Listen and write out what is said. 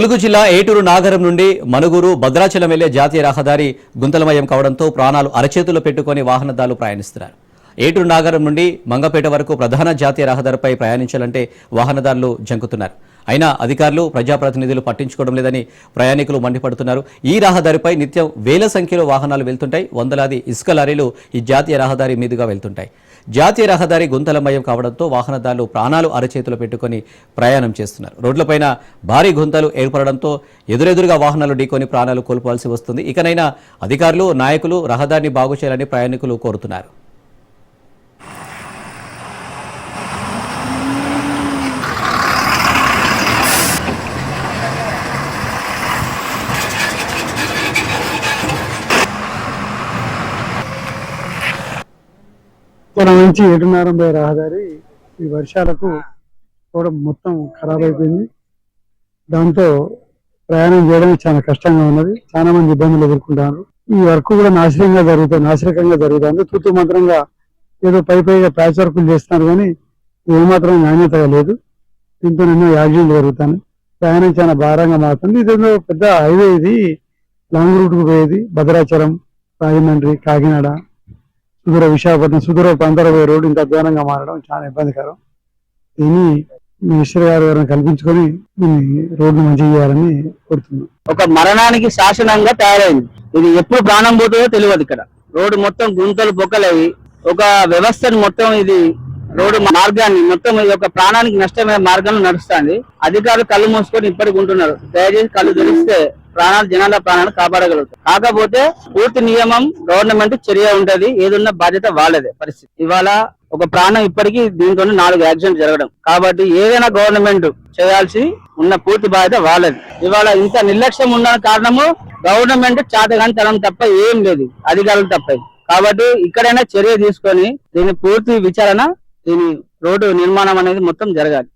ములుగు జిల్లా ఏటూరు నాగరం నుండి మనుగురు భద్రాచలం వెళ్లే జాతీయ రహదారి గుంతలమయం కావడంతో ప్రాణాలు అరచేతుల్లో పెట్టుకుని వాహనదారులు ప్రయాణిస్తున్నారు. ఏటూరు నాగరం నుండి మంగపేట వరకు ప్రధాన జాతీయ రహదారిపై ప్రయాణించాలంటే వాహనదారులు జంకుతున్నారు. అయినా అధికారులు ప్రజాప్రతినిధులు పట్టించుకోవడం లేదని ప్రయాణికులు మండిపడుతున్నారు. ఈ రహదారిపై నిత్యం వేల సంఖ్యలో వాహనాలు వెళ్తుంటాయి. వందలాది ఇసుక లారీలు ఈ జాతీయ రహదారి మీదుగా వెళ్తుంటాయి. జాతీయ రహదారి గుంతలమయం కావడంతో వాహనదారులు ప్రాణాలు అరచేతులు పెట్టుకుని ప్రయాణం చేస్తున్నారు. రోడ్లపైన భారీ గుంతలు ఏర్పడడంతో ఎదురెదురుగా వాహనాలు ఢీకొని ప్రాణాలు కోల్పోవాల్సి వస్తుంది. ఇకనైనా అధికారులు, నాయకులు రహదారిని బాగు చేయాలని ప్రయాణికులు కోరుతున్నారు. మన నుంచి ఏటున్నరం పోయే రహదారి ఈ వర్షాలకు కూడా మొత్తం ఖరాబ్ అయిపోయింది. దాంతో ప్రయాణం చేయడం చాలా కష్టంగా ఉన్నది. చాలా మంది ఇబ్బందులు ఎదుర్కొంటున్నారు. ఈ వర్క్ కూడా నాశరకంగా జరుగుతుంది. తూతు మాత్రంగా ఏదో పైగా ప్యాచ్ వర్కులు చేస్తున్నారు కానీ ఏమాత్రం నాణ్యతగా లేదు. దీంతో ఎన్నో యాక్సిడెంట్లు జరుగుతాయి. ప్రయాణం చాలా భారంగా మారుతుంది. ఇదేదో పెద్ద హైవే, ఇది లాంగ్ రూట్ కు పోయేది. భద్రాచలం, రాజమండ్రి, కాకినాడ, సుదూర విశాఖపట్నం, సుదూర ప్రాంతాల రోడ్డు ఇంత అధ్వానంగా మారడం చాలా ఇబ్బందికరం. దీన్ని మినిస్టర్ గారు కల్పించుకొని దీన్ని రోడ్డు మంచిగా చేయాలని కోరుతున్నాం. ఒక మరణానికి శాసనంగా తయారైంది. ఇది ఎప్పుడు ప్రాణం పోతుందో తెలియదు. ఇక్కడ రోడ్డు మొత్తం గుంతలు బొక్కలవి ఒక వ్యవస్థను మొత్తం ఇది రోడ్డు మార్గాన్ని మొత్తం ఇది ఒక ప్రాణానికి నష్టమైన మార్గంలో నడుస్తుంది. అధికారులు కళ్ళు మూసుకొని ఇప్పటికి ఉంటున్నారు. దయచేసి కళ్ళు తెలిస్తే జనాల ప్రాణాలను కాపాడగలుగుతారు. కాకపోతే పూర్తి నియమం గవర్నమెంట్ చర్య ఉంటది. ఏదున్న బాధ్యత వాళ్ళదే. పరిస్థితి ఇవాళ ఒక ప్రాణం ఇప్పటికీ దీంతో 4 యాక్సిడెంట్ జరగడం. కాబట్టి ఏదైనా గవర్నమెంట్ చేయాల్సి ఉన్న పూర్తి బాధ్యత వాళ్ళది. ఇవాళ ఇంత నిర్లక్ష్యం ఉన్న కారణము గవర్నమెంట్ చేతగాని తనం తప్ప ఏం లేదు, అధికారులు తప్ప. కాబట్టి ఇక్కడైనా చర్య తీసుకొని దీని పూర్తి విచారణ, దీని రోడ్డు నిర్మాణం అనేది మొత్తం జరగాలి.